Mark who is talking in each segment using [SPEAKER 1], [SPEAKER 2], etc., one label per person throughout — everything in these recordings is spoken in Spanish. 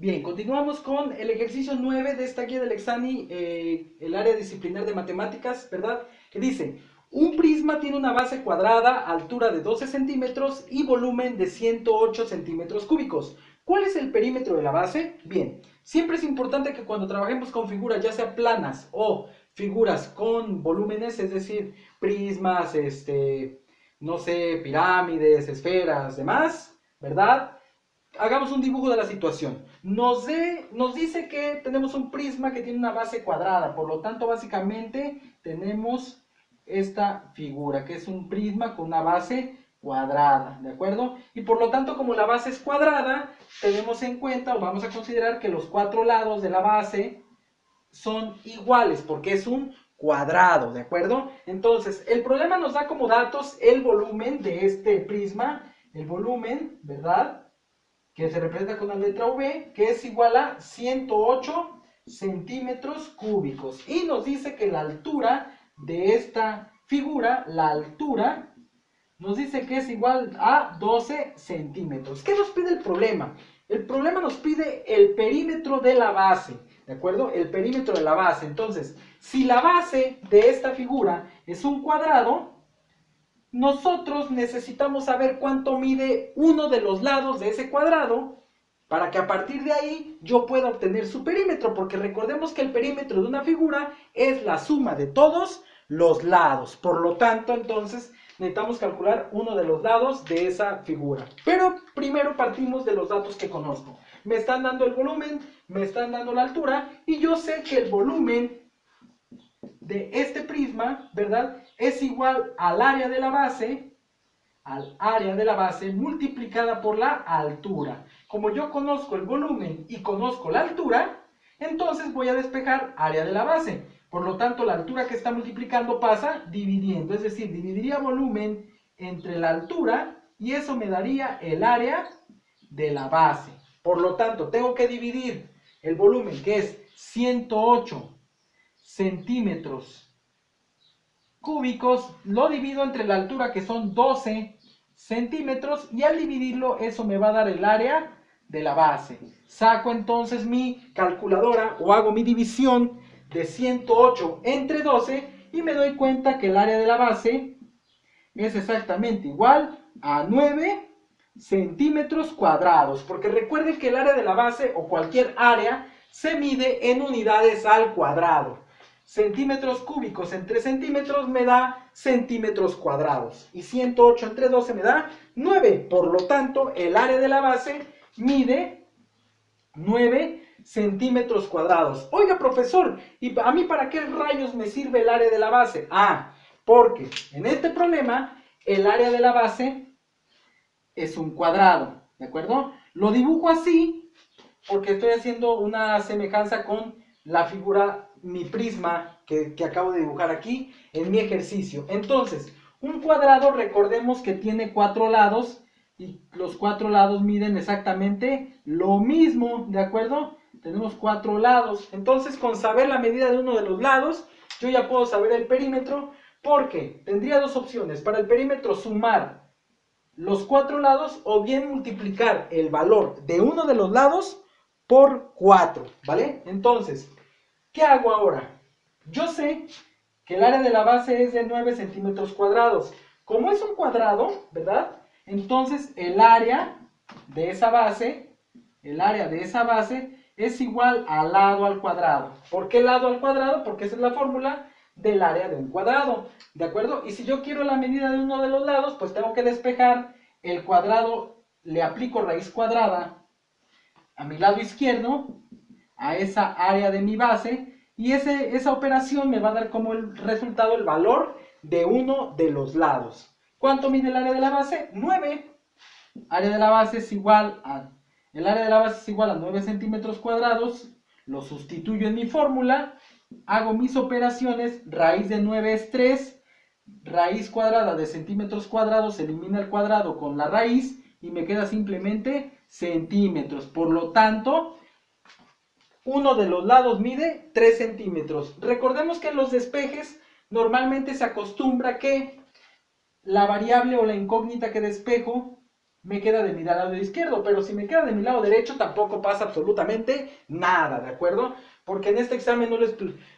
[SPEAKER 1] Bien, continuamos con el ejercicio 9 de esta guía del Exani, el área disciplinar de matemáticas, ¿verdad? Que dice, un prisma tiene una base cuadrada, altura de 12 centímetros y volumen de 108 centímetros cúbicos. ¿Cuál es el perímetro de la base? Bien, siempre es importante que cuando trabajemos con figuras, ya sea planas o figuras con volúmenes, es decir, prismas, no sé, pirámides, esferas, demás, ¿verdad? Hagamos un dibujo de la situación. Nos dice que tenemos un prisma que tiene una base cuadrada, por lo tanto, básicamente tenemos esta figura, que es un prisma con una base cuadrada, ¿de acuerdo? Y por lo tanto, como la base es cuadrada, tenemos en cuenta, o vamos a considerar que los cuatro lados de la base son iguales, porque es un cuadrado, ¿de acuerdo? Entonces, el problema nos da como datos el volumen de este prisma, el volumen, ¿verdad?, que se representa con la letra V, que es igual a 108 centímetros cúbicos. Y nos dice que la altura de esta figura, la altura, nos dice que es igual a 12 centímetros. ¿Qué nos pide el problema? El problema nos pide el perímetro de la base, ¿de acuerdo? El perímetro de la base. Entonces, si la base de esta figura es un cuadrado, nosotros necesitamos saber cuánto mide uno de los lados de ese cuadrado para que a partir de ahí yo pueda obtener su perímetro, porque recordemos que el perímetro de una figura es la suma de todos los lados. Por lo tanto, entonces necesitamos calcular uno de los lados de esa figura. Pero primero partimos de los datos que conozco. Me están dando el volumen, me están dando la altura y yo sé que el volumen de este prisma, ¿verdad?, es igual al área de la base multiplicada por la altura. Como yo conozco el volumen y conozco la altura, entonces voy a despejar área de la base. Por lo tanto, la altura que está multiplicando pasa dividiendo, es decir, dividiría volumen entre la altura y eso me daría el área de la base. Por lo tanto, tengo que dividir el volumen, que es 108 centímetros cúbicos, lo divido entre la altura, que son 12 centímetros, y al dividirlo eso me va a dar el área de la base. Saco entonces mi calculadora o hago mi división de 108 entre 12 y me doy cuenta que el área de la base es exactamente igual a 9 centímetros cuadrados, porque recuerden que el área de la base o cualquier área se mide en unidades al cuadrado. Centímetros cúbicos entre centímetros me da centímetros cuadrados. Y 108 entre 12 me da 9. Por lo tanto, el área de la base mide 9 centímetros cuadrados. Oiga, profesor, ¿y a mí para qué rayos me sirve el área de la base? Porque en este problema el área de la base es un cuadrado, ¿de acuerdo? Lo dibujo así porque estoy haciendo una semejanza con la figura, mi prisma que acabo de dibujar aquí en mi ejercicio. Entonces, un cuadrado, recordemos que tiene 4 lados y los 4 lados miden exactamente lo mismo, ¿de acuerdo? Tenemos 4 lados. Entonces, con saber la medida de uno de los lados, yo ya puedo saber el perímetro, porque tendría dos opciones. Para el perímetro, sumar los 4 lados o bien multiplicar el valor de uno de los lados por 4, ¿vale? Entonces, ¿qué hago ahora? Yo sé que el área de la base es de 9 centímetros cuadrados. Como es un cuadrado, ¿verdad? Entonces el área de esa base, es igual al lado al cuadrado. ¿Por qué lado al cuadrado? Porque esa es la fórmula del área de un cuadrado, ¿de acuerdo? Y si yo quiero la medida de uno de los lados, pues tengo que despejar el cuadrado, le aplico raíz cuadrada a mi lado izquierdo, a esa área de mi base, y esa operación me va a dar como el resultado el valor de uno de los lados. ¿Cuánto mide el área de la base? 9. Área de la base es igual a, el área de la base es igual a 9 centímetros cuadrados, lo sustituyo en mi fórmula, hago mis operaciones, raíz de 9 es 3, raíz cuadrada de centímetros cuadrados, elimina el cuadrado con la raíz y me queda simplemente centímetros. Por lo tanto, uno de los lados mide 3 centímetros. Recordemos que en los despejes normalmente se acostumbra que la variable o la incógnita que despejo me queda de mi lado izquierdo, pero si me queda de mi lado derecho tampoco pasa absolutamente nada, ¿de acuerdo? Porque en este examen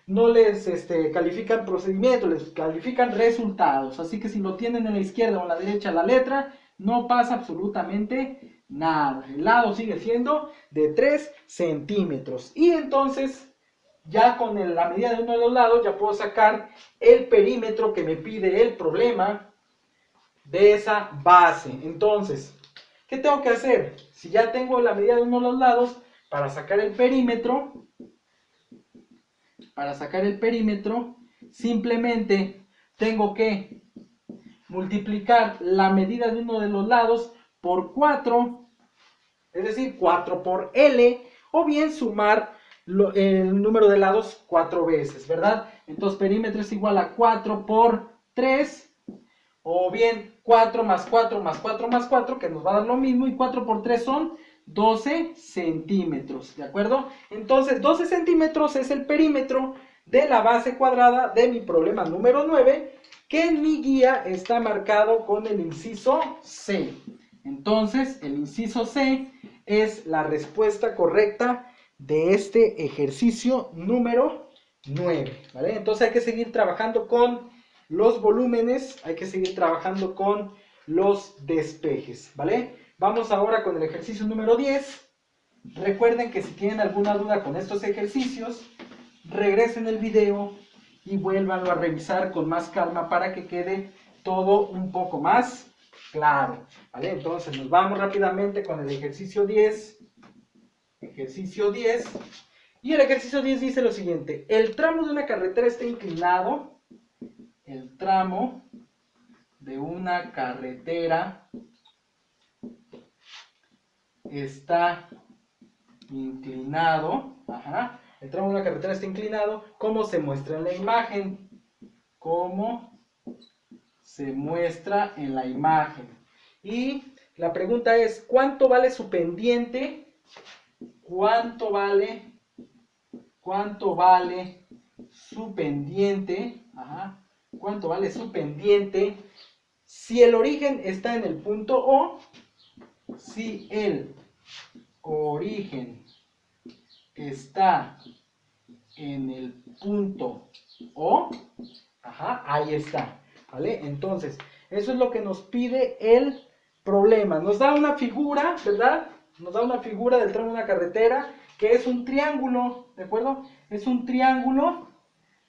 [SPEAKER 1] no les califican procedimientos, les califican resultados, así que si lo tienen en la izquierda o en la derecha la letra, no pasa absolutamente nada. El lado sigue siendo de 3 centímetros. Y entonces, ya con la medida de uno de los lados, ya puedo sacar el perímetro que me pide el problema de esa base. Entonces, ¿qué tengo que hacer? Si ya tengo la medida de uno de los lados, para sacar el perímetro, simplemente tengo que multiplicar la medida de uno de los lados por 4, es decir, 4 por L, o bien sumar el número de lados 4 veces, ¿verdad? Entonces perímetro es igual a 4 por 3, o bien 4 más 4 más 4 más 4, que nos va a dar lo mismo, y 4 por 3 son 12 centímetros, ¿de acuerdo? Entonces 12 centímetros es el perímetro de la base cuadrada de mi problema número 9, que en mi guía está marcado con el inciso C. Entonces, el inciso C es la respuesta correcta de este ejercicio número 9, ¿vale? Entonces hay que seguir trabajando con los volúmenes, hay que seguir trabajando con los despejes, ¿vale? Vamos ahora con el ejercicio número 10. Recuerden que si tienen alguna duda con estos ejercicios, regresen el video y vuélvanlo a revisar con más calma para que quede todo un poco más claro, ¿vale? Entonces nos vamos rápidamente con el ejercicio 10. Ejercicio 10. Y el ejercicio 10 dice lo siguiente: el tramo de una carretera está inclinado. El tramo de una carretera está inclinado. Ajá. El tramo de una carretera está inclinado. ¿Cómo se muestra en la imagen? ¿Cómo se muestra en la imagen? Y la pregunta es, ¿cuánto vale su pendiente? ¿Cuánto vale su pendiente? Ajá. ¿Cuánto vale su pendiente si el origen está en el punto O? Si el origen está en el punto O, ajá, ahí está, ¿vale? Entonces, eso es lo que nos pide el problema. Nos da una figura, ¿verdad? Nos da una figura del tramo de una carretera que es un triángulo, ¿de acuerdo? Es un triángulo,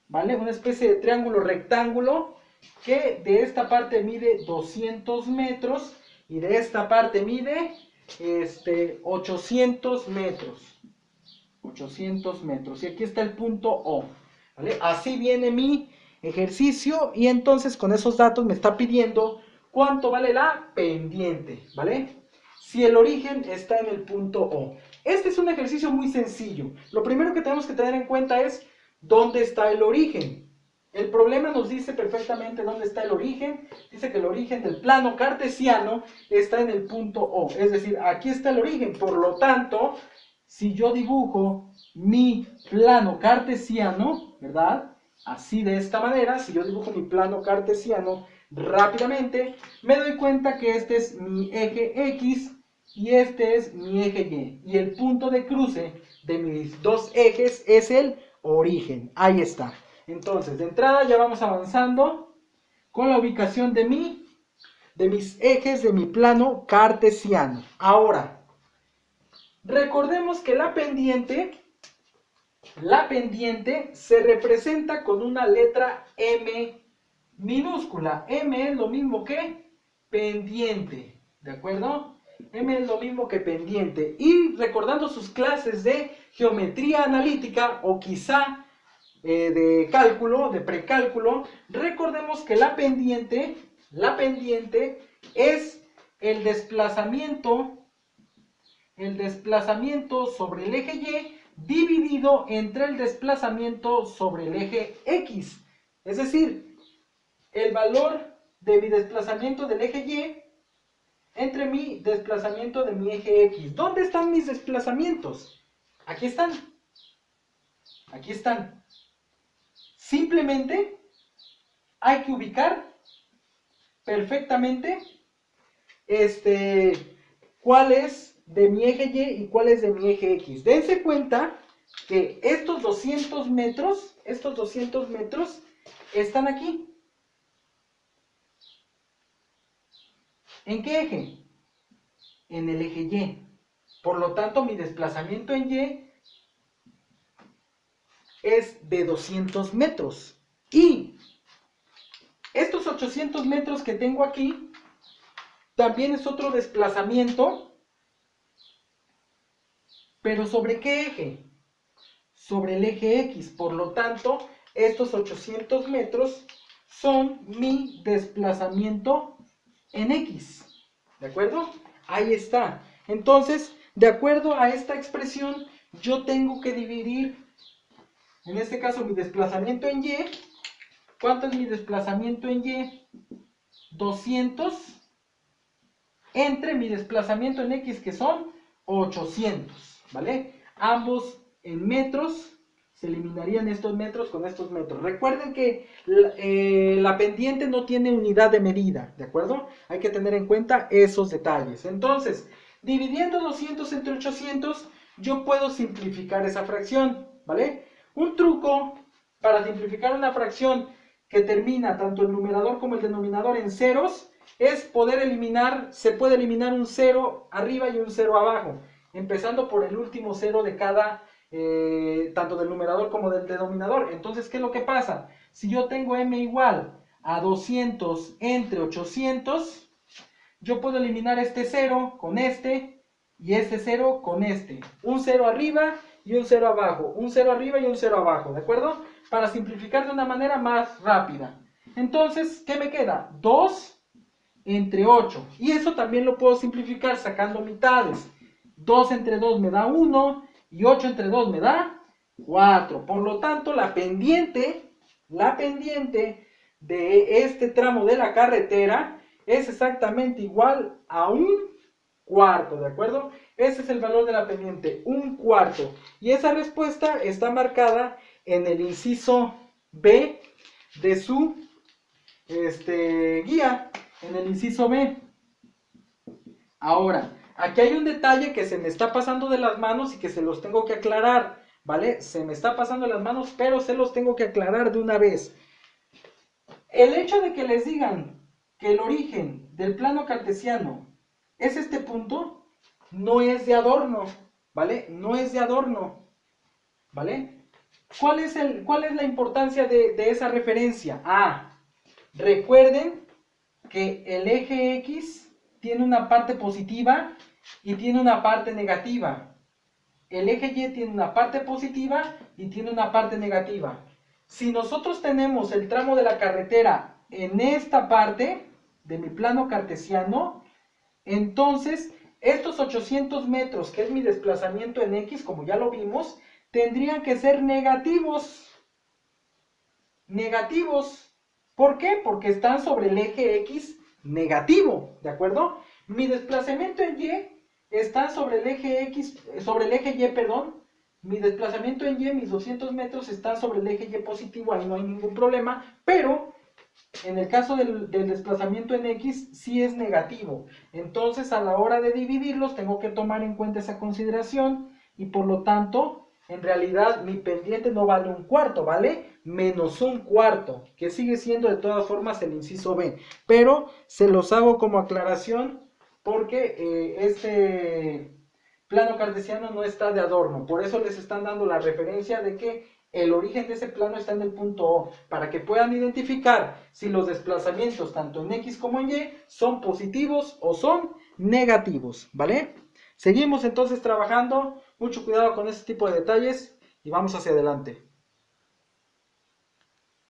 [SPEAKER 1] ¿vale? Una especie de triángulo rectángulo que de esta parte mide 200 metros y de esta parte mide 800 metros. 800 metros. Y aquí está el punto O, ¿vale? Así viene mi ejercicio y entonces con esos datos me está pidiendo cuánto vale la pendiente, ¿vale? Si el origen está en el punto O. Este es un ejercicio muy sencillo. Lo primero que tenemos que tener en cuenta es dónde está el origen. El problema nos dice perfectamente dónde está el origen. Dice que el origen del plano cartesiano está en el punto O. Es decir, aquí está el origen. Por lo tanto, si yo dibujo mi plano cartesiano, ¿verdad? Así de esta manera, si yo dibujo mi plano cartesiano rápidamente, me doy cuenta que este es mi eje X y este es mi eje Y. Y el punto de cruce de mis dos ejes es el origen. Ahí está. Entonces, de entrada ya vamos avanzando con la ubicación de mis ejes de mi plano cartesiano. Ahora, recordemos que la pendiente se representa con una letra M minúscula. M es lo mismo que pendiente, ¿de acuerdo? M es lo mismo que pendiente. Y recordando sus clases de geometría analítica o quizá de cálculo, de precálculo, recordemos que la pendiente es el desplazamiento sobre el eje Y dividido entre el desplazamiento sobre el eje X. Es decir, el valor de mi desplazamiento del eje Y entre mi desplazamiento de mi eje X. ¿Dónde están mis desplazamientos? Aquí están. Aquí están. Simplemente hay que ubicar perfectamente cuál es de mi eje Y y cuál es de mi eje X. Dense cuenta que estos 200 metros están aquí. ¿En qué eje? En el eje Y. Por lo tanto, mi desplazamiento en Y es de 200 metros. Y estos 800 metros que tengo aquí, también es otro desplazamiento. ¿Pero sobre qué eje? Sobre el eje X. Por lo tanto, estos 800 metros son mi desplazamiento en X. ¿De acuerdo? Ahí está. Entonces, de acuerdo a esta expresión, yo tengo que dividir, en este caso, mi desplazamiento en Y. ¿Cuánto es mi desplazamiento en Y? 200 entre mi desplazamiento en X, que son 800, ¿vale? Ambos en metros, se eliminarían estos metros con estos metros. Recuerden que la pendiente no tiene unidad de medida, ¿de acuerdo? Hay que tener en cuenta esos detalles. Entonces, dividiendo 200 entre 800, yo puedo simplificar esa fracción, ¿vale? Un truco para simplificar una fracción que termina tanto el numerador como el denominador en ceros es poder eliminar, se puede eliminar un 0 arriba y un 0 abajo, empezando por el último 0 de cada, tanto del numerador como del denominador. Entonces, ¿qué es lo que pasa? Si yo tengo m igual a 200 entre 800, yo puedo eliminar este 0 con este y este 0 con este. Un 0 arriba y un 0 abajo, un 0 arriba y un 0 abajo, ¿de acuerdo? Para simplificar de una manera más rápida. Entonces, ¿qué me queda? 2 entre 8. Y eso también lo puedo simplificar sacando mitades. 2 entre 2 me da 1 y 8 entre 2 me da 4. Por lo tanto, la pendiente de este tramo de la carretera es exactamente igual a un cuarto, ¿de acuerdo? Ese es el valor de la pendiente, un cuarto. Y esa respuesta está marcada en el inciso B de su guía, en el inciso B. Ahora, aquí hay un detalle que se me está pasando de las manos y que se los tengo que aclarar, ¿vale? Se me está pasando de las manos, pero se los tengo que aclarar de una vez. El hecho de que les digan que el origen del plano cartesiano es este punto, no es de adorno, ¿vale? No es de adorno, ¿vale? ¿Cuál es la importancia de esa referencia? Recuerden que el eje X tiene una parte positiva y tiene una parte negativa. El eje Y tiene una parte positiva y tiene una parte negativa. Si nosotros tenemos el tramo de la carretera en esta parte de mi plano cartesiano, entonces estos 800 metros, que es mi desplazamiento en X, como ya lo vimos, tendrían que ser negativos. Negativos. ¿Por qué? Porque están sobre el eje X negativo, ¿de acuerdo? Mi desplazamiento en Y está sobre el eje X, sobre el eje Y, perdón. Mi desplazamiento en Y, mis 200 metros están sobre el eje Y positivo, ahí no hay ningún problema, pero en el caso del desplazamiento en X sí es negativo. Entonces, a la hora de dividirlos tengo que tomar en cuenta esa consideración y por lo tanto, en realidad mi pendiente no vale un cuarto, vale menos un cuarto, que sigue siendo de todas formas el inciso B. Pero se los hago como aclaración porque este plano cartesiano no está de adorno. Por eso les están dando la referencia de que el origen de ese plano está en el punto O, para que puedan identificar si los desplazamientos tanto en X como en Y son positivos o son negativos, ¿vale? Seguimos entonces trabajando, mucho cuidado con este tipo de detalles y vamos hacia adelante.